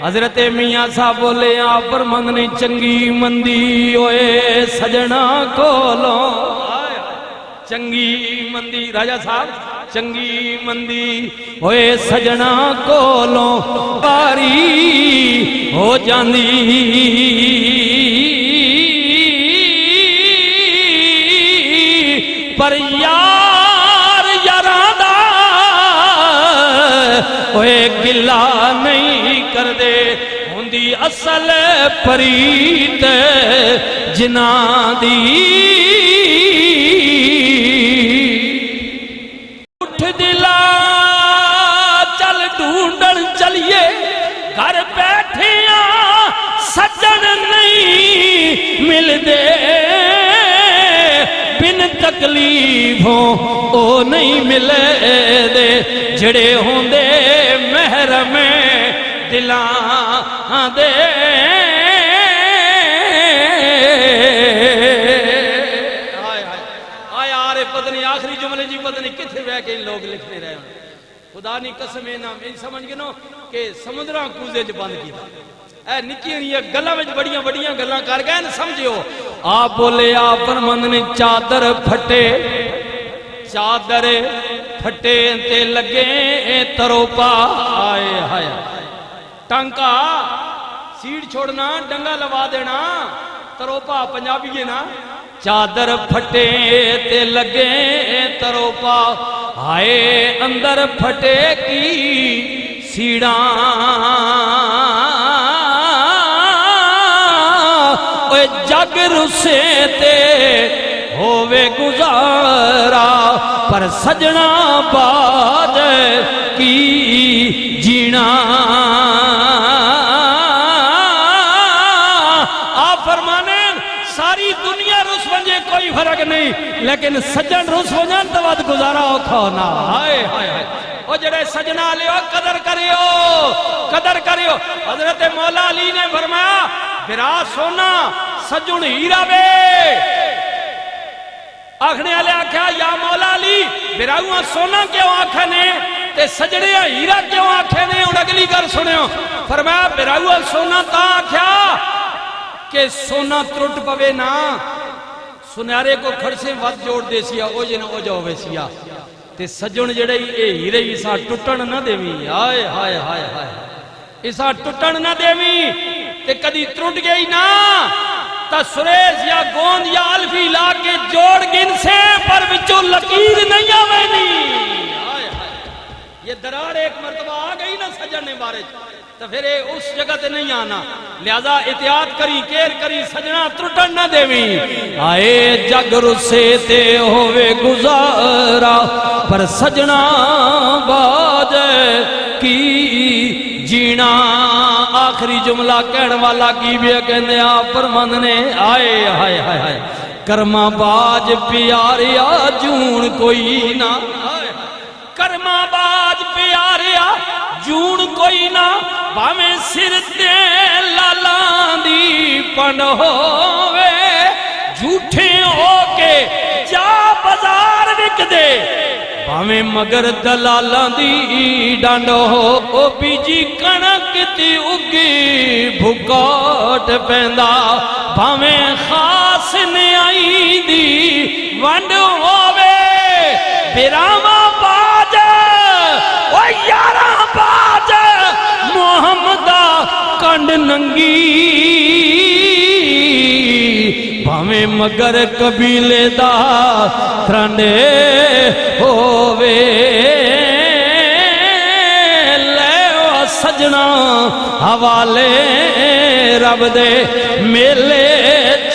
حضرت میاں صاحب بولے آپ فرمند نے چنگی مندی ہوئے سجنا کولو چنگی مندی راجہ صاحب چنگی مندی ہوئے سجنا کولو کاری ہو جاندی پر یار یارادہ ہوئے گلہ نہیں کر دے ہوندی اصل پریت جنا دی اٹھ دلا چل ڈھونڈن چلیے گھر بیٹھے سجن نہیں مل دے بن تکلیفوں او نہیں ملے دے جڑے ہوندے محرم دلاں دے آئے آرے پتنی آخری جملے جی پتنی کتھے بے کے ان لوگ لکھنے رہے ہیں خدا نہیں قسم نام ان سمجھ گنو کہ سمندران کوزے جو بند کی تھا اے نکی یہ گلہ میں بڑیاں بڑیاں گلہ کر گئے نا سمجھو آپ بولے آپ فرمند نے چادر پھٹے تے لگے تروپا آئے ہائے ٹانکا سیڑ چھوڑنا ڈنگا لوا دینا تروپا پنجابی ہے نا چادر پھٹے تے لگے تروپا آئے اندر پھٹے کی سیڑاں جگ رسے تے ہووے گزارا پر سجنا باج کی جینا آپ فرمانے ساری دنیا رس ونجے کوئی فرق نہیں لیکن سجن رس ونجن تو وقت گزارا ہو کھونا ہائے ہائے ہائے او جڑے سجنہ لیو قدر کریو حضرت مولا علی نے فرمایا برا سونا سجن ہیرا بے آخنے والے آکھا یا مولا علی براؤں سونا کیوں آکھنے تے سجنے ہیرا کیوں آکھنے ان اگلی کر سنے ہو فرمایا براؤں سونا تا آکھا کہ سونا ترٹ پوے نا سنیارے کو کھڑ سے وقت جوڑ دے سیا او جن او جو ہوئے سیا تے سجن جڑے ہیرے اسا ٹوٹن نہ دیوی آئے ہائے ہائے ہائے اسا ٹوٹن نہ دیوی تے کدی ترٹ گئی نا تا سریز یا گوند یا الفی لا کے جوڑ گن سے پر بچو لکیر نہیں آوینی یہ درار ایک مرتبہ آ گئی نا سجن نے بارے تو پھر اس جگہ تے نہیں آنا لہذا احتیاط کری کیر کری سجنہ ترٹن نہ دیوی آئے جگ رسے تے ہوئے گزارا پر سجنہ باج کی جینا آخری جملہ کہن والا کی بھی کہنے آپ فرمند نے آئے ہائے ہائے ہائے کرما باج پیاریا جون کوئی نہ کرما باج پیاریا جون کوئی نہ باویں سر تے لالان دی پن ہووے جھوٹے ہو کے جا بازار وک دے باویں مگر دلالان دی ڈانڈ ہو او بیجی کنک تی اگی بھکاٹ پیندا باویں خاص نیائی دی ونڈ ہووے بیراما باج او یارا باج محمدہ کنڈ ننگی باویں مگر قبیلے دا ترانڈے ہووے لے و سجنا حوالے رب دے میلے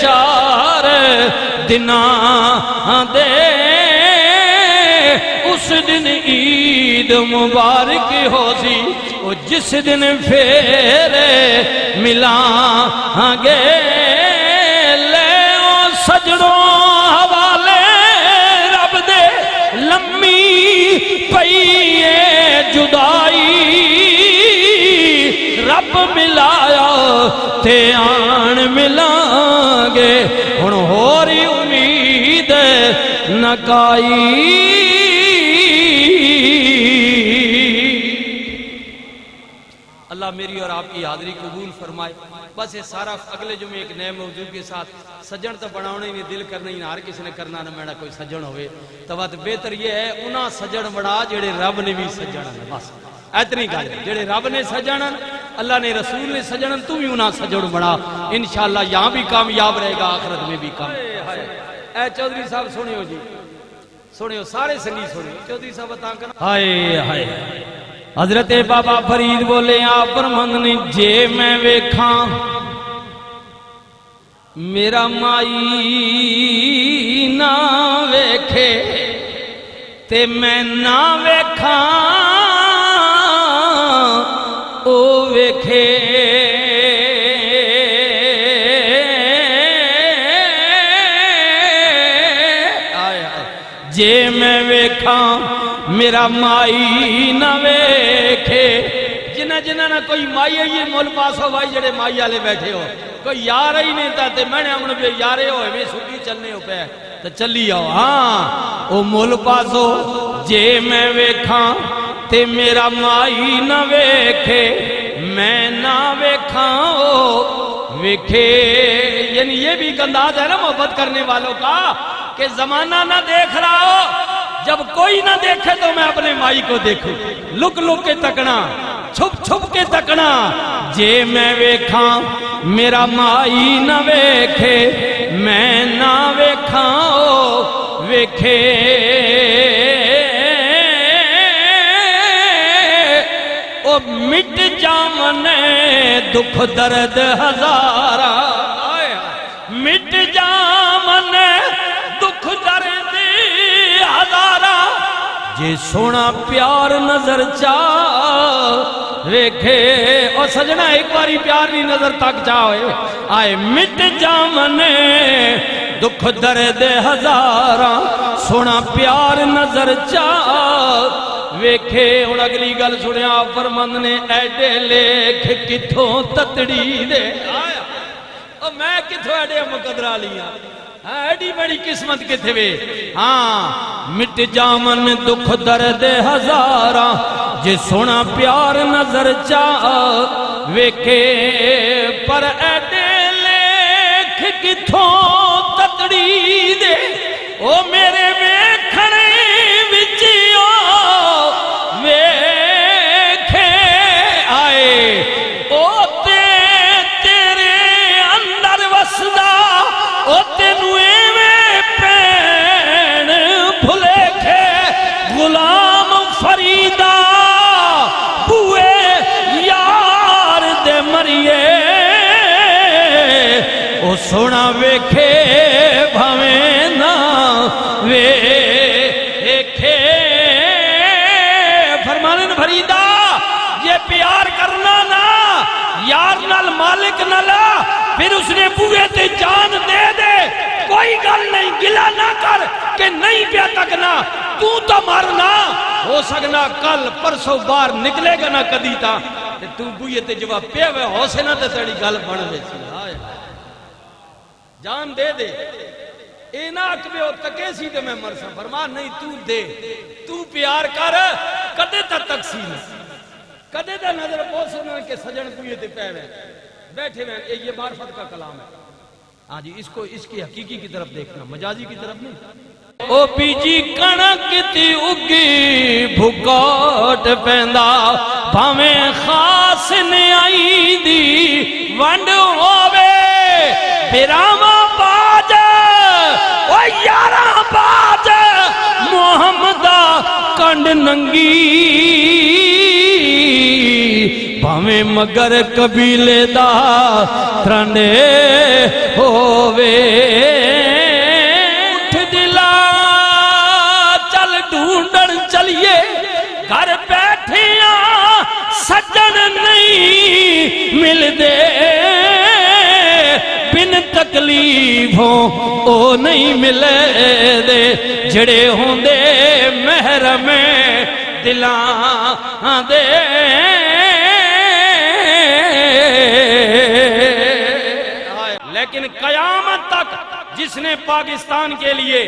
چار دناں دے اس دن عید مبارک ہو سی وہ جس دن پھر ملائیں گے لے و سجنوں حوالے رب دے لمبی پئیے جدائی رب ملایا تے آن ملائیں گے ہن ہوری امید نکائی اللہ اللہ میری اور آپ کی حاضری قبول فرمائے. بس یہ سارا اگلے جمعے ایک نئے موضوع کے ساتھ سجن تو بناؤنے ہی نہیں دل کرنا ہی نہ ہر کسی نے کرنا نہ میرا کوئی سجن ہوئے تو بات بہتر یہ ہے انہاں سجن بڑا جڑے رب نے بھی سجن بس اتنی گل جڑے رب نے سجن اللہ نے رسول نے سجن تو بھی انہاں سجن بڑا انشاءاللہ یہاں بھی کامیاب رہے گا آخرت میں بھی کامیاب. اے چودھری صاحب سنیو جی سنیو سارے سنگی سنیو چودھری صاحب بتا کر ہائے ہائے حضرت بابا فرید بولے آپ فرمند نے جے میں ویکھاں میرا مائی نہ ویکھے تے میں نہ ویکھاں او ویکھے جے میں ویکھاں میرا مائی نہ ویکھے جنہ جنہ نہ کوئی مائی ہے یہ مول پاس ہو بھائی جڑے مائی آلے بیٹھے ہو کوئی یار ہی نہیں تھا تے میں نے امن بھی یارے ہوئے میں سکی چلنے ہو پہ تو چلی آؤ ہاں او مول پاس ہو جے میں ویکھاں تے میرا مائی نہ ویکھے میں نہ ویکھاں او ویکھے. یعنی یہ بھی ایک انداز ہے نا محبت کرنے والوں کا کہ زمانہ نہ دیکھ رہا ہو جب کوئی نہ دیکھے تو میں اپنے مائی کو دیکھوں لک لک کے تکنا چھپ چھپ کے تکنا جے میں ویکھاں میرا مائی نہ ویکھے میں نہ ویکھاں او ویکھے. او مٹ جامنے دکھ درد ہزارہ مٹ جامنے دکھ درد ہزارہ جے سونا پیار نظر چاہ ویکھے. اور سجنہ ایک باری پیار نہیں نظر تک چاہے آئے مٹ جامنے دکھ درد ہزارہ سونا پیار نظر چاہ ویکھے. اور اگلی گل سنیا فرمند نے ایڈے لیکھ کتھوں تتڑی دے آیا اور میں کتھوں ایڈے مقدرہ لیا ایڈی بڑی قسمت کتھے وے ہاں مٹ جامن دکھ درد ہزارہ جے سونا پیار نظر چاہ ویکھے پر ایڈے لیکھ کتھوں تتڑی دے او میرے ویکھنے وچیو ویکھے آئے او تیرے اندر وسدا او تینو ایویں پین بھلے کھے غلام فریدہ بوئے یار دے مریے او سونا ویکھے بھویں نہ ویکھے. فرمانن فریدہ یہ پیار کرنا نا یار نال مالک نہ لا پھر اس نے بوئے تے جان دے دے کوئی گل نہیں گلا نہ کر کہ نہیں پیا تکنا تو مرنا ہو سکنا کل پرسوں بار نکلے گا نہ کدی تا تو بوئے تے جواب پہ ہوئے ہو سے نہ تے تیری گل بڑھ ویسی جان دے دے اے نہ اکبے ہو تکے سی دے میں مرسا فرما نہیں تو دے تو پیار کر کدے تا تقسیم کدے تا نظر پوسنا کہ سجن کوئی تے پہوے بیٹھے میں یہ معرفت کا کلام ہے ہاں جی اس کو اس کی حقیقی کی طرف دیکھنا مجازی کی طرف نہیں. او بیجی کنک تی اگی بھکوٹ پیندا بھاویں خاص نے آئی دی ونڈ ہووے پیراما باج او یارا باج محمدہ کنڈ ننگی بھاویں مگر قبیلے دا ترنے ہووے اٹھ دلا چل ڈھونڈن چلیے گھر بیٹھیاں سجن نہیں مل دے بن تکلیفوں او نہیں ملے دے جڑے ہوں دے محرم دلاں دے. لیکن قیامت تک جس نے پاکستان کے لیے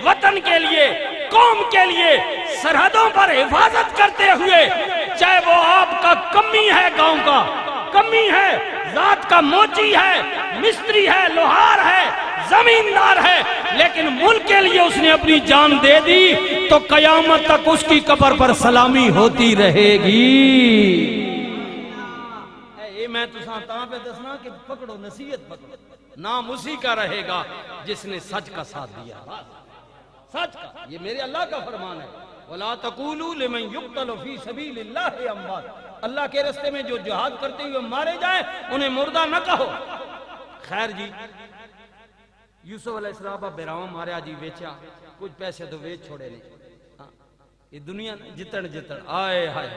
وطن کے لیے قوم کے لیے سرحدوں پر حفاظت کرتے ہوئے چاہے وہ آپ کا کمی ہے گاؤں کا کمی ہے، ذات کا موچی ہے، مستری ہے، لوہار ہے، زمیندار ہے، لیکن ملک کے لیے اس نے اپنی جان دے دی تو قیامت تک اس کی قبر پر سلامی ہوتی رہے گی۔ اے میں تو ساتھ پہ دسنا کہ پکڑو نصیحت پکڑو، نام اسی کا رہے گا جس نے سچ کا ساتھ دیا، سچ کا، یہ میرے اللہ کا فرمان ہے۔ وَلَا تَقُولُوا لِمَنْ يُقْتَلُ فِي سَبِيلِ اللَّهِ أَمْوَاتٌ، اللہ کے راستے میں جو جہاد کرتے ہوئے مارے جائیں انہیں مردہ نہ کہو۔ خیر جی، یوسف علیہ السلام بیراواں ماریا جی، ویچیا کچھ پیسے تو ویچ چھوڑے نہیں، یہ دنیا جتن آئے ہائے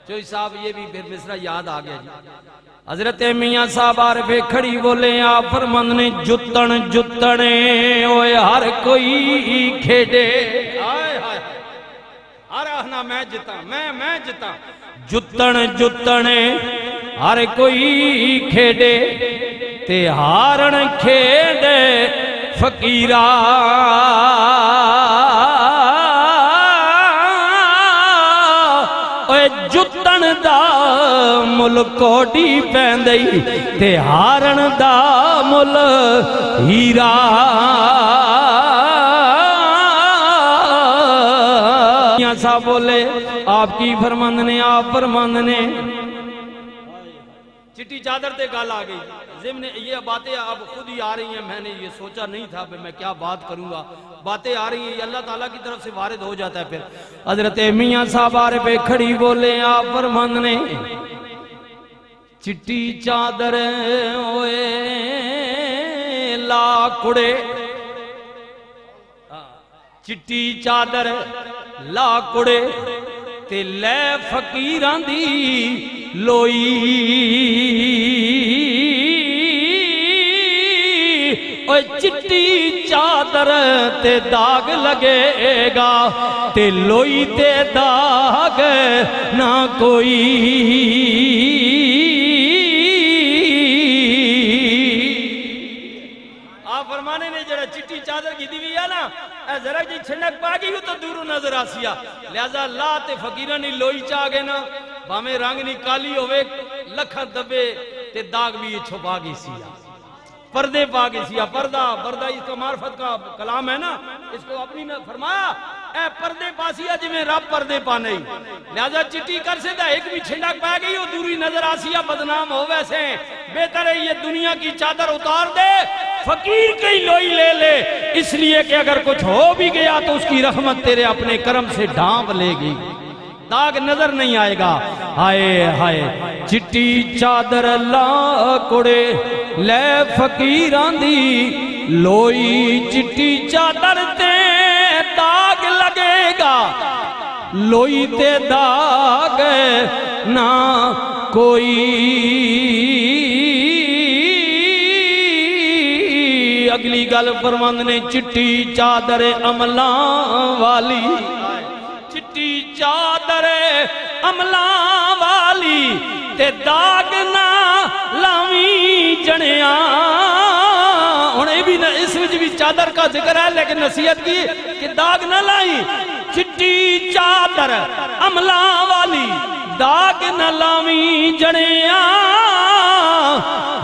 چوئی صاحب، یہ بھی پھر مصرع یاد آ گیا جی۔ حضرت میاں صاحب عارفے کھڑی بولے آپ فرمند نے جتن جتنے اوے ہر کوئی کھیڑے، آئے ہائے آرہنا میں جتا میں جتا، جتن جتنے ہر کوئی کھیڑے تے ہارن کھیڑے فقیرہ، جتن دا مل کوڑی پیندئی تے ہارن دا مل ہیرا، یہاں صاحب بولے آپ کی فرمند نے، آپ فرمند نے چٹی چادر تے گال آ گئی، ضمن یہ باتیں اب خود ہی آ رہی ہیں، میں نے یہ سوچا نہیں تھا میں کیا بات کروں گا، باتیں آ رہی ہیں، یہ اللہ تعالیٰ کی طرف سے وارد ہو جاتا ہے۔ پھر حضرت میاں صاحب عارفے کھڑی بولے آپ فرمند نے چٹی چادر ہوئے لاکڑے، چٹی چادر لاکڑے تے لے فقیران دی لوئی، اوہ چٹی چادر تے داغ لگے گا تے لوئی تے داغ نہ کوئی، آپ فرمانے نے جڑا چٹی چادر کی دیوی ہے نا، اے ذرا جی چھنک پا گئی ہو تو دورو نظر آسیا، لہذا اللہ تے فقیرانی لوئی چاہ گئے نا، بامیں رنگ نہیں کالی ہوئے لکھا دبے تے داغ بھی چھپا گئی سیا، پردے پا گئی سیا، پردہ اس کا معرفت کا کلام ہے نا، اس کو اپنی نے فرمایا اے پردے پاسیا جی میں رب پردے پا نہیں، لہذا چٹی کر سے دا ایک بھی چھنک پا گئی ہو دوری نظر آسیا بدنام ہو ویسے، بہتر ہے یہ دنیا کی چادر اتار دے، فقیر کی لوئی لے لے، اس لیے کہ اگر کچھ ہو بھی گیا تو اس کی رحمت تیرے اپنے کرم سے ڈھانپ لے گی، داغ نظر نہیں آئے گا۔ ہائے ہائے چٹی چادر لاکڑے لے فقیران دی لوئی، چٹی چادر تے داغ لگے گا لوئی تے داغ نہ کوئی، اگلی گل فرمند نے چٹی چادر عملاں والی، چٹی چادر عملاں والی تے داغ نہ لاویں جنیاں، انہیں بھی اس وجہ بھی چادر کا ذکر ہے لیکن نصیحت کی کہ داغ نہ لائی، چٹی چادر عملاں والی داغ نہ لاویں جنیاں،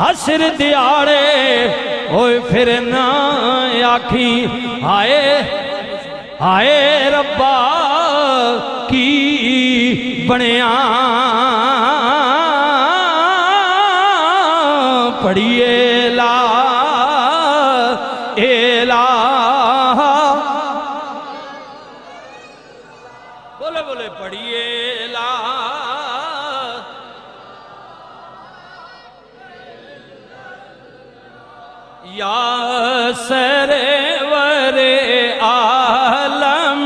حسر دیاڑے ہوئے پھر نہ آکھی ہائے ہائے ربا کی بنیاں، پڑھیے لا الہ، بولے بولے پڑھیے لا یا سرور عالم،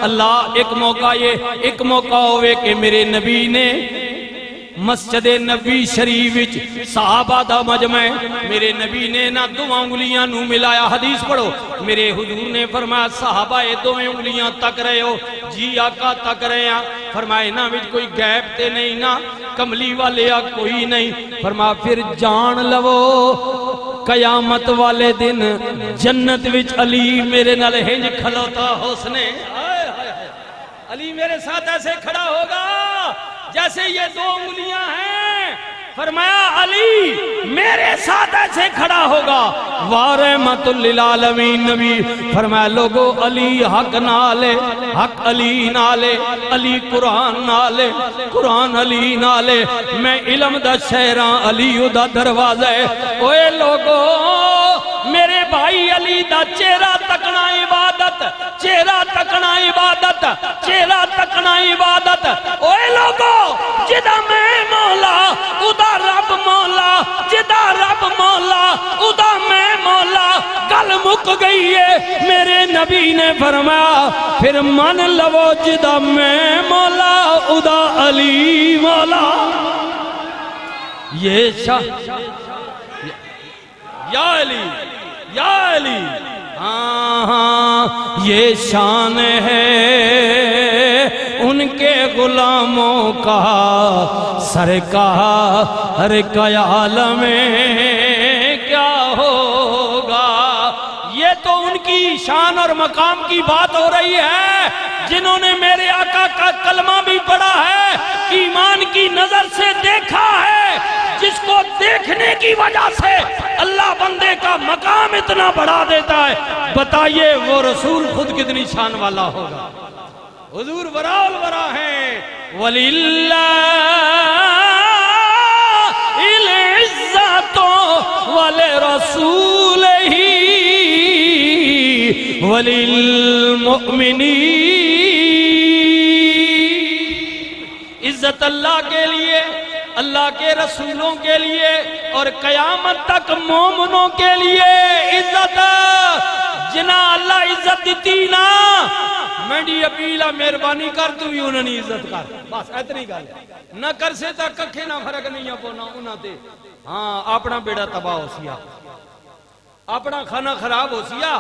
اللہ ایک موقع ہوئے کہ میرے نبی نے مسجد نبی شریف وچ صحابہ دا مجمع، میرے نبی نے نہ دو انگلیاں نو ملایا، حدیث پڑھو، میرے حضور نے فرمایا صحابہ دو انگلیاں تک رہے ہو، جی آقا تک رہے ہیں، فرمایا نا وچ کوئی گیپ تے نہیں نا کملی والے کوئی نہیں، فرمایا پھر جان لو قیامت والے دن جنت وچ علی میرے نال ہنج کھلوتا حسنے، علی میرے ساتھ ایسے کھڑا ہوگا جیسے یہ دو انگلیاں ہیں، فرمایا علی میرے ساتھ ایسے کھڑا ہوگا وارحمت للعالمین نبی فرمایا لوگو علی حق نالے حق علی نالے علی قرآن نالے قرآن علی نالے میں علم دا شہران علی دا دروازہ ہے اوے لوگو میرے بھائی علی دا چہرہ تکنا عبادت چہرہ تکنا عبادت چہرہ تکنا عبادت اوے لوگو جدا میں مولا ادا رب مولا جدا رب مولا ادا میں مولا گل مک گئی ہے میرے نبی نے فرمایا پھر من لو جدا میں مولا ادا علی مولا یہ شاہ یا علی یا علی ہاں یہ شان ہے ان کے غلاموں کا سرکار کا عالم کیا ہوگا یہ تو ان کی شان اور مقام کی بات ہو رہی ہے جنہوں نے میرے آقا کا کلمہ بھی پڑھا ہے ایمان کی نظر سے دیکھا ہے جس کو دیکھنے کی وجہ سے اللہ بندے کا مقام اتنا بڑھا دیتا ہے بتائیے وہ رسول خود کتنی شان والا ہوگا حضور برا البرا ہیں وَلِلَّهِ الْعِزَّةُ وَلِرَسُولِهِ وَلِلْمُؤْمِنِينَ عزت اللہ کے لیے اللہ کے رسولوں کے لیے اور قیامت تک مومنوں کے لیے عزت جنا اللہ عزت دیتی نا میری اپیلا مہربانی کر تو بھی انہوں نے عزت کر بس اتنی گل نہ کر سے تا ککھے نہ فرق نہیں پونا انہاں تے ہاں اپنا بیڑا تباہ ہو سیا اپنا کھانا خراب ہو سیا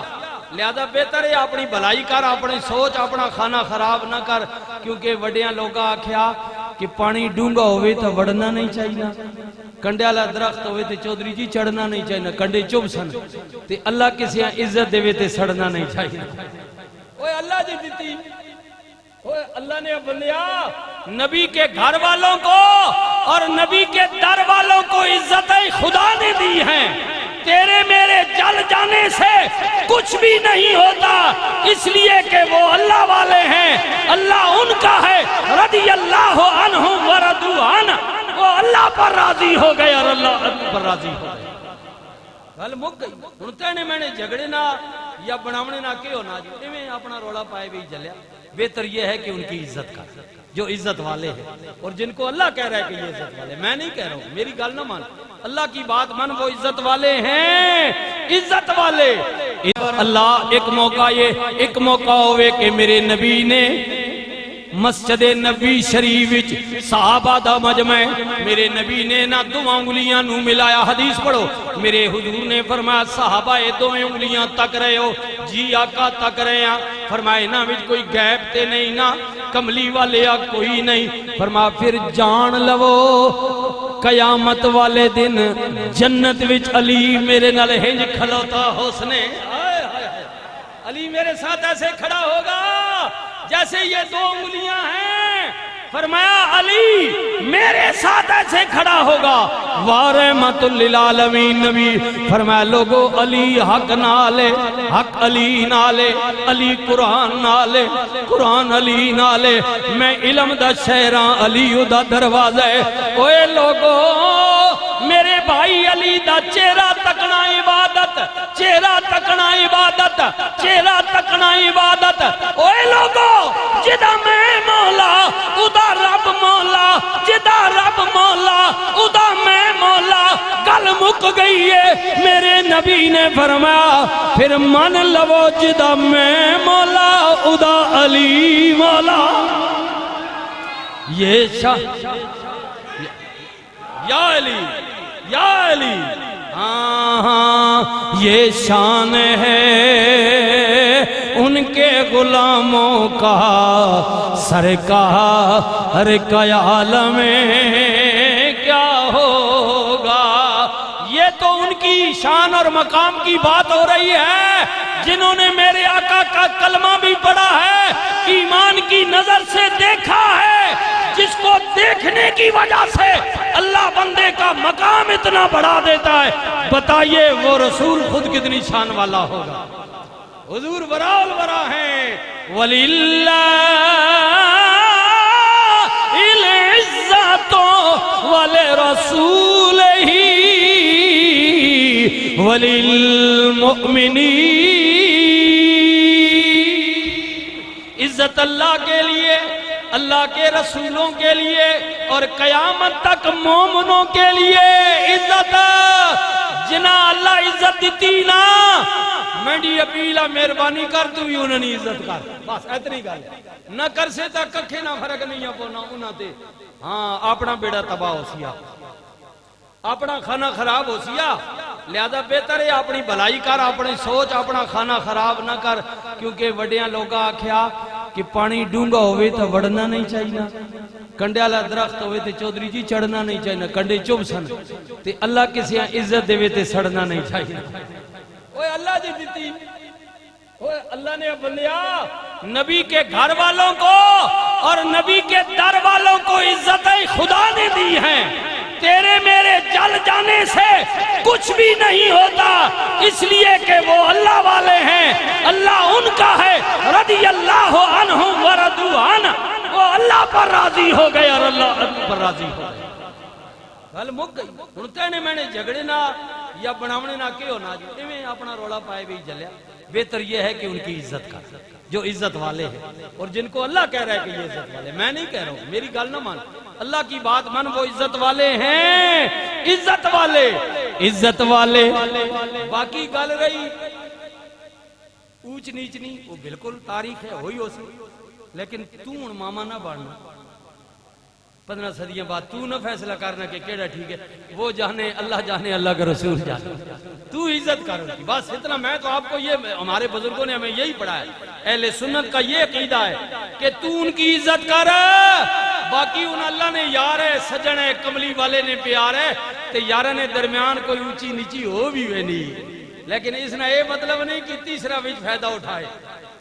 لہذا بہتر ہے اپنی بھلائی کر اپنی سوچ اپنا کھانا خراب نہ کر کیونکہ وڈیاں لوگا آکھیا کہ پانی ڈونگا ہوئے تو وڑنا نہیں چاہیے کنڈے والا درخت ہوئے تو چودھری جی چڑھنا نہیں چاہیے کنڈے چوب سن تے اللہ کسی عزت دے تے سڑنا نہیں چاہیے اوے اللہ جی دیتی اوے اللہ نے بندیا نبی کے گھر والوں کو اور نبی کے در والوں کو عزت خدا نے دی ہیں تیرے میرے جل جانے سے کچھ بھی نہیں ہوتا اس لیے کہ وہ اللہ والے ہیں اللہ ان کا ہے رضی اللہ عنہم ورضوا عنہ وہ اللہ پر راضی ہو گئے اور اللہ پر راضی ہو گئے گل مک گئی ہن کہنے میں نے جھگڑے نہ یا بناونے نہ کیوں نہ جی میں اپنا رولا پائے بھی چلیا بہتر یہ ہے کہ ان کی عزت کر جو عزت والے ہیں اور جن کو اللہ کہہ رہا ہے کہ یہ عزت والے میں نہیں کہہ رہا ہوں میری گل نہ مان اللہ کی بات من وہ عزت والے ہیں عزت والے اللہ ایک موقع ہوئے کہ میرے نبی نے مسجد نبی شریف وچ صحابہ دا مجمع میرے نبی نے نہ دو انگلیاں نو ملایا حدیث پڑھو میرے حضور نے فرمایا صحابہ یہ دو انگلیاں تک رہے ہو جی آقا تک رہے ہیں فرمایا نہ وچ کوئی گیپ تے نہیں نہ کملی والے کوئی نہیں فرمایا پھر جان لو قیامت والے دن جنت وچ علی میرے نال ہنج کھلوتا حسنے علی میرے ساتھ ایسے کھڑا ہوگا جیسے یہ دو انگلیاں ہیں فرمایا علی میرے ساتھ ایسے کھڑا ہوگا وارحمت للعالمین نبی فرمایا لوگو علی حق نالے حق علی نالے علی قرآن نالے قرآن علی نالے میں علم دا شہران علی دا دروازہ ہے اوے لوگو میرے بھائی علی دا چہرہ تکنا عبادت چہرہ تکنا عبادت چہرہ تکنا عبادت اوے لوگو جدا میں مولا ادا رب مولا جدا رب مولا ادا میں مولا گل مک گئی ہے میرے نبی نے فرمایا پھر من لو جدا میں مولا ادا علی مولا یہ شاہ یا علی یا علی ہاں یہ شان ہے ان کے غلاموں کا سرکار کا عالم کیا ہوگا یہ تو ان کی شان اور مقام کی بات ہو رہی ہے جنہوں نے میرے آقا کا کلمہ بھی پڑھا ہے ایمان کی نظر سے دیکھا ہے جس کو دیکھنے کی وجہ سے اللہ بندے کا مقام اتنا بڑھا دیتا ہے، بتائیے وہ رسول خود کتنی شان والا ہوگا۔ حضور ورا الورا ہیں، وَلِلَّهِ الْعِزَّةُ وَلِرَسُولِهِ وَلِلْمُؤْمِنِينَ۔ عزت اللہ کے لیے، اللہ کے رسولوں کے لیے اور قیامت تک مومنوں کے لیے عزت۔ جنا اللہ عزت دیتی نا، میں دی اپیلا مہربانی کر تو بھی انہوں نے عزت کر، بس اتنی گل نہ کر سے تا ککھے نہ فرق نہیں پونا انہاں تے۔ ہاں اپنا بیڑا تباہ ہو سیا، اپنا کھانا خراب ہو سیا، لہذا بہتر ہے اپنی بھلائی کر، اپنی سوچ اپنا کھانا خراب نہ کر، کیونکہ وڈیاں لوگا آکھیا کہ پانی ڈونگا ہوئے تو وڑنا نہیں چاہیے، کنڈے والا درخت ہوئے تو چودھری جی چڑھنا نہیں چاہیے، کنڈے چوب سن تے اللہ کسی عزت دے تے سڑنا نہیں چاہیے۔ اوہ اللہ جی دیتی، اوہ اللہ نے بندیا نبی کے گھر والوں کو اور نبی کے در والوں کو عزت خدا نے دی ہیں۔ تیرے میرے جل جانے سے کچھ بھی نہیں ہوتا، اس لیے کہ وہ اللہ والے ہیں، اللہ ان کا ہے، رضی اللہ عنہم ورضوا عنہ، وہ اللہ پر راضی ہو گئے اور اللہ پر راضی ہو گئے۔ گل مک گئی، ہن نے میں نے جھگڑے نہ یا بناونے نہ کیوں نہ جو میں اپنا رولا پائے بھی جلیا۔ بہتر یہ ہے کہ ان کی عزت کر، جو عزت والے ہیں اور جن کو اللہ کہہ رہا ہے کہ یہ عزت والے، میں نہیں کہہ رہا ہوں، میری گل نہ مان، اللہ کی بات من، وہ عزت والے ہیں، عزت والے، عزت والے۔ باقی گل رہی اونچ نیچ نہیں، وہ بالکل تاریخ ہے، ہوئی ہو سی، لیکن تو ان ماما نہ بڑھنا، 15 صدیاں بعد تو نہ فیصلہ کرنا کہ کیڑا ٹھیک ہے، وہ جانے اللہ جانے، اللہ کا رسول جانے، تو عزت کر ان کی، بس اتنا۔ میں تو آپ کو یہ، ہمارے بزرگوں نے ہمیں یہی پڑھا ہے، اہل سنت کا یہ عقیدہ ہے کہ تو ان کی عزت کر، باقی ان اللہ نے یار ہے، سجن ہے، کملی والے نے پیار ہے، تے یارہ نے درمیان کوئی اونچی نیچی ہو بھی ہوئے نہیں، لیکن اس نے یہ مطلب نہیں کہ تیسرا وچ فائدہ اٹھائے،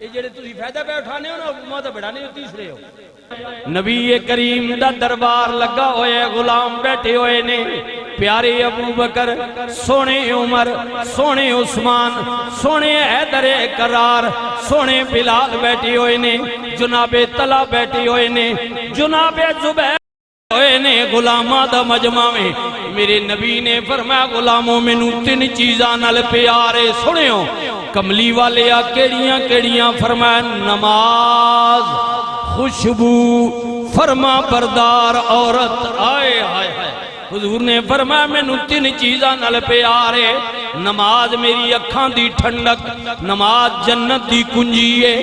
یہ جڑے تسی فائدہ پہ اٹھانے ہو نا حکومت بڑھانے ہو تیسرے ہو۔ نبی کریم دا دربار لگا ہوئے، غلام بیٹھے ہوئے نے، پیارے ابو بکر، سونے عمر، سونے عثمان، سونے حیدر کرار، سونے بلال بیٹھے ہوئے نے، جناب طلحہ بیٹھے ہوئے نے، جناب زبیر ہوئے نے، غلامہ دا مجمع میں میرے نبی نے فرمایا غلاموں میں نو 3 چیزاں نال پیارے، سنے ہو کملی والے آ کیڑیاں کیڑیاں، فرمایا نماز، خوشبو، فرما بردار عورت، آئے ہائے ہائے۔ حضور نے فرمایا میں نو 3 چیزاں نال پیارے، نماز میری اکھاں دی ٹھنڈک، نماز جنت دی کنجی ہے،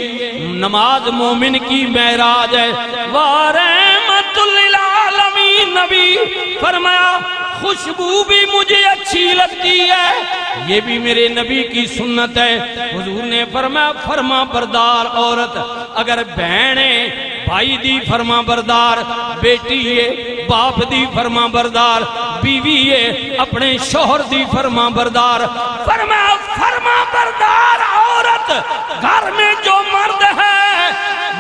نماز مومن کی معراج ہے، وَرَحْمَةٌ لِلْعَالَمِينَ۔ نبی فرمایا خوشبو بھی مجھے اچھی لگتی ہے، یہ بھی میرے نبی کی سنت ہے۔ حضور نے فرمایا فرما بردار عورت، اگر بہنیں بھائی دی فرما بردار، بیٹی ہے باپ دی فرما بردار، بیوی ہے اپنے شوہر دی فرما بردار، فرمایا فرما بردار عورت گھر میں جو مرد ہے،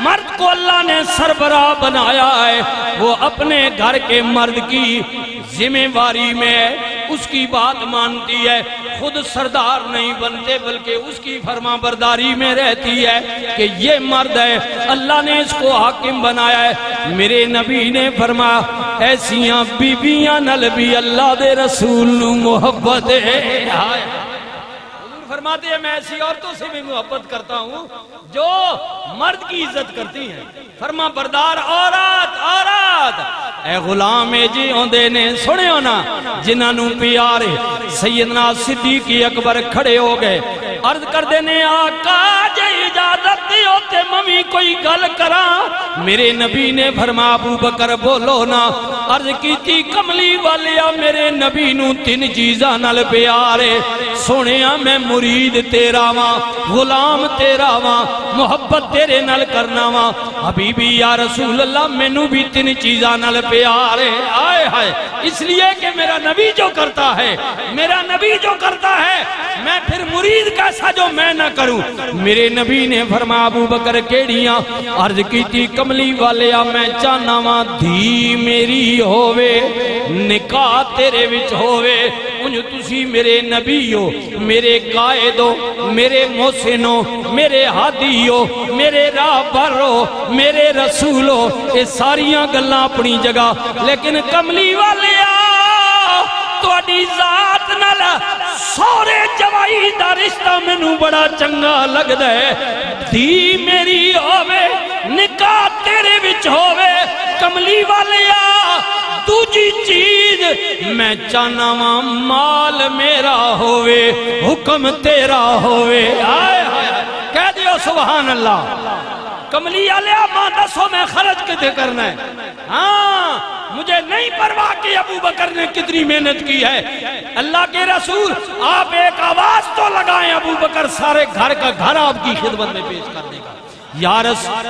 مرد کو اللہ نے سربراہ بنایا ہے، وہ اپنے گھر کے مرد کی ذمہ داری میں اس کی بات مانتی ہے، خود سردار نہیں بنتے بلکہ اس کی فرما برداری میں رہتی ہے کہ یہ مرد ہے، اللہ نے اس کو حاکم بنایا ہے۔ میرے نبی نے فرمایا ایسیاں بیویاں نال بھی اللہ دے رسول محبت ہے۔ حضور فرماتے ہیں میں ایسی عورتوں سے بھی محبت کرتا ہوں جو مرد کی عزت کرتی ہیں، فرما بردار عورت، عورت۔ اے غلام جی ہوندے نے، سنے ہو نا جنہاں نوں پیارے سیدنا صدیق اکبر کھڑے ہو گئے، عرض کر دینے آقا جے اجازت دیو تے ممی کوئی گل کراں۔ میرے نبی نے فرمایا ابو بکر بولو نا، عرض کیتی کملی والیا میرے نبی نوں 3 چیزاں نال پیارے، سونیا میں مرید تیرا واں، غلام تیرا واں، محبت تیرے نال کرنا واں، حبیبی یا رسول اللہ مینوں بھی 3 چیزاں نال پیارے، آئے ہائے اس لیے کہ میرا نبی جو کرتا ہے، میرا نبی جو کرتا ہے، میں پھر مرید کیسا جو میں نہ کروں۔ میرے نبی نے فرمایا ابو بکر کیڑیاں عرض کی تھی کملی والیا میں چاہنا وا دھی میری ہووے نکاح تیرے وچ ہووے۔ انج تسی میرے نبی ہو، میرے قائد ہو، میرے محسن ہو، میرے ہادی ہو، میرے راہبر ہو، میرے رسول ہو، یہ ساریاں گلاں اپنی جگہ، لیکن کملی والیا تواڈی ذات نال سورے جوائی دا رشتہ مینوں بڑا چنگا لگدا ہے۔ دھی میری ہووے نکاح تیرے وچ ہووے، کملی والیا دوجی چیز میں چاہنا وا مال میرا ہووے حکم تیرا ہووے۔ آئے آئے کہہ دیو سبحان اللہ۔ کملی علیہ ماں دسو میں خرچ کتے کرنا ہے؟ ہاں مجھے نہیں پرواہ کہ ابو بکر نے کتنی محنت کی ہے۔ اللہ کے رسول آپ ایک آواز تو لگائیں، ابو بکر سارے گھر کا گھر آپ کی خدمت میں پیش کر دے گا۔ یا رسول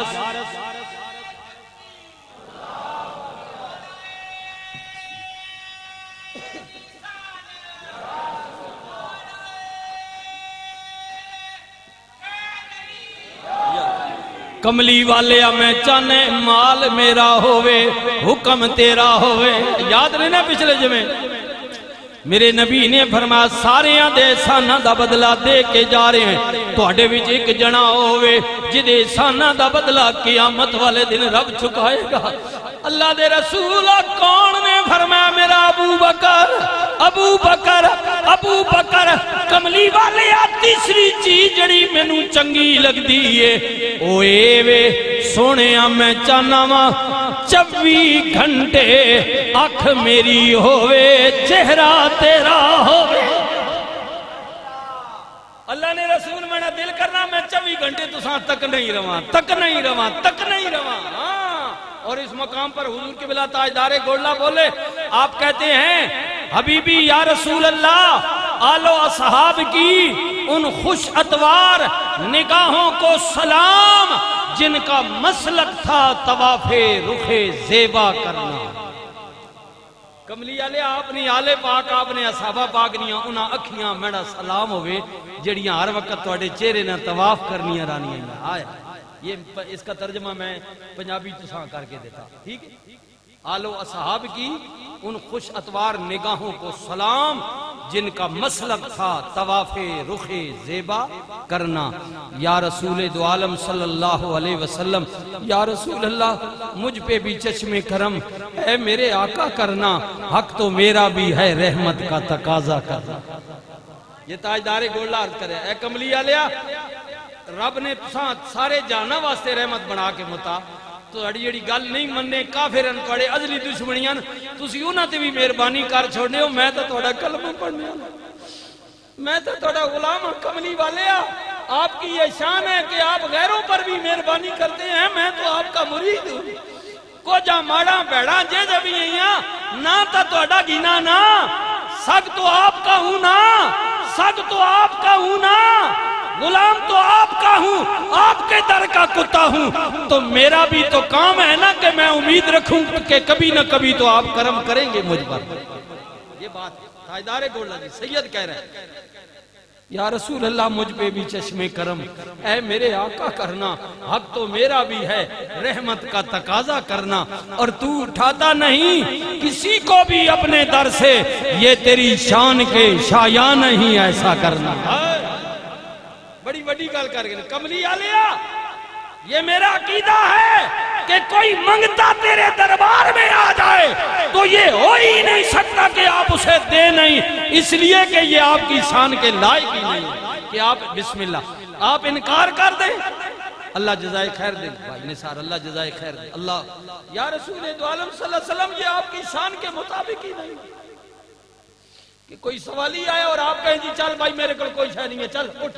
کملی والے میں چاہنے مال میرا ہووے حکم تیرا ہووے۔ یاد نہیں نا پچھلے جمعے میرے نبی نے فرمایا سارے دے احساناں دا بدلہ دے کے جا رہے ہیں، تواڈے وچ ایک جنا ہووے جدے احساناں دا بدلہ قیامت والے دن رب چکائے گا۔ اللہ دے رسول کون نے فرمایا میرا ابو بکر، ابو بکر، ابو بکر۔ کملی والے تیسری چیز جڑی مینوں چنگی لگدی ہے او اے وے سونے میں چاہنا وا 24 گھنٹے اکھ میری ہووے چہرہ تیرا ہووے۔ اللہ نے رسول میں دل کرنا میں 24 گھنٹے تساں تک نہیں رواں، تک نہیں رواں، تک نہیں رواں۔ اور اس مقام پر حضور کے بلا تاجدار گولڈا بولے، آپ کہتے ہیں حبیبی یا رسول اللہ آل و اصحاب کی ان خوش اتوار نگاہوں کو سلام جن کا مسلک تھا طواف رخ زیبا کرنا۔ کملی آلے آپ نے آلے پاک آپ نے اصحابہ پاک نیاں انہاں اکھیاں میڑا سلام ہوئے جڑیاں ہر وقت توڑے چہرے نہ طواف کرنیاں رانیاں آئے۔ یہ اس کا ترجمہ میں پنجابی تساں کر کے دیتا، ٹھیک ہے؟ آل و اصحاب کی ان خوش اتوار نگاہوں کو سلام جن کا مسلک تھا طواف رخ زیبا کرنا۔ یا رسول دو عالم صلی اللہ علیہ وسلم، یا رسول اللہ مجھ پہ بھی چشم کرم اے میرے آقا کرنا، حق تو میرا بھی ہے رحمت کا تقاضا کرنا۔ یہ تاجدار گولڈا عرض کرے اے کملی آلیا رب نے سارے جانا واسطے رحمت بنا کے متا تو اڑی اڑی گل نہیں مننے کافرن توڑے ازلی دشمنیاں تسی انہاں تے بھی مہربانی کر چھوڑنے ہو۔ میں تو توڑا کلمہ پڑھنے ہوں، میں تو توڑا غلام کملی والے آپ کی یہ شان ہے کہ آپ غیروں پر بھی مہربانی کرتے ہیں، میں تو آپ کا مرید ہوں۔ کو جا ماڑا بیڑا جے جب یہاں نہ تا توڑا گینا نا سگ تو آپ کا ہوں نا، سگ تو آپ کا ہوں نا، غلام تو آپ کا ہوں، آپ کے در کا کتا ہوں، تو میرا بھی تو کام ہے نا کہ میں امید رکھوں کہ کبھی نہ کبھی تو آپ کرم کریں گے مجھ پر۔ یہ بات تاجدار گولڈا جی سید کہہ رہے ہیں یا رسول اللہ مجھ پہ بھی چشم کرم اے میرے آقا کرنا، حق تو میرا بھی ہے رحمت کا تقاضا کرنا، اور تو اٹھاتا نہیں کسی کو بھی اپنے در سے، یہ تیری شان کے شایان نہیں ایسا کرنا۔ بڑی بڑی گل کر گئے کملی آلیا یہ میرا عقیدہ ہے کہ کوئی منگتا تیرے دربار میں آ جائے تو یہ ہو ہی نہیں سکتا کہ آپ اسے دے نہیں، اس لیے کہ یہ آپ کی شان کے لائق ہی نہیں کہ آپ بسم اللہ آپ انکار کر دیں۔ اللہ جزائے خیر دے بھائی نثار، اللہ جزائے خیر دے۔ اللہ یا رسول دو عالم صلی اللہ علیہ وسلم یہ آپ کی شان کے مطابق ہی نہیں کہ کوئی سوالی آئے اور آپ کہیں جی چل بھائی میرے کو کوئی شاہ نہیں ہے چل اٹھ،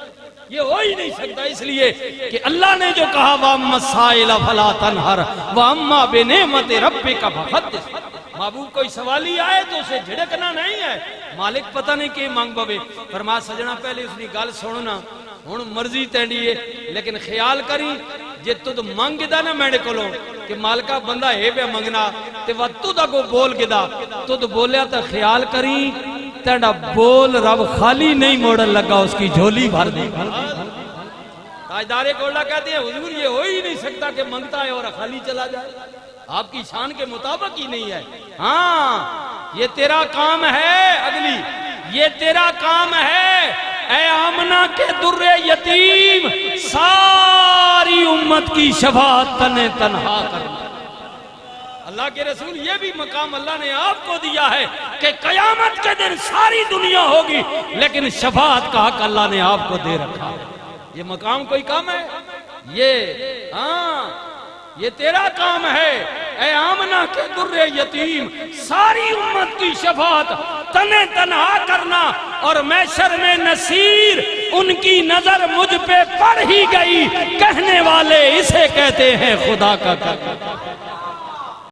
یہ ہو ہی نہیں سکتا، اس لیے کہ اللہ نے جو کہا وَأَمَّا السَّائِلَ فَلَا تَنْهَرْ وَأَمَّا بِنِعْمَتِ رَبِّكَ فَحَدِّثْ۔ محبوب کوئی سوالی آئے تو اسے جھڑکنا نہیں ہے، مالک پتہ نہیں کہ مانگ بوے فرما سجنا پہلے اس نے گل سننا ہن مرضی تینڈی ہے، لیکن خیال کریں جے تُد منگ دا نا میرے کولوں کہ مالکہ بندہ ہے بے منگنا تے وہ تُد اگو بول گدا تُد بولیا تا خیال کریں تیڑا بول رب خالی نہیں موڑن لگا اس کی جھولی بھر دے تاجدار کوڑا کہتے ہیں حضور یہ ہو ہی نہیں سکتا کہ منگتا ہے اور خالی چلا جائے آپ کی شان کے مطابق ہی نہیں ہے ہاں یہ تیرا کام ہے اگلی یہ تیرا کام ہے اے آمنہ کے در یتیم ساری امت کی شفاعت تنے تنہا کرنا اللہ کے رسول یہ بھی مقام اللہ نے آپ کو دیا ہے کہ قیامت کے دن ساری دنیا ہوگی لیکن شفاعت کا حق اللہ نے آپ کو دے رکھا ہے یہ مقام کوئی کام ہے یہ ہاں یہ تیرا کام ہے اے آمنہ کے در یتیم ساری امت کی شفاعت تنے تنہا کرنا اور محشر میں نصیر ان کی نظر مجھ پہ پڑ ہی گئی کہنے والے اسے کہتے ہیں خدا کا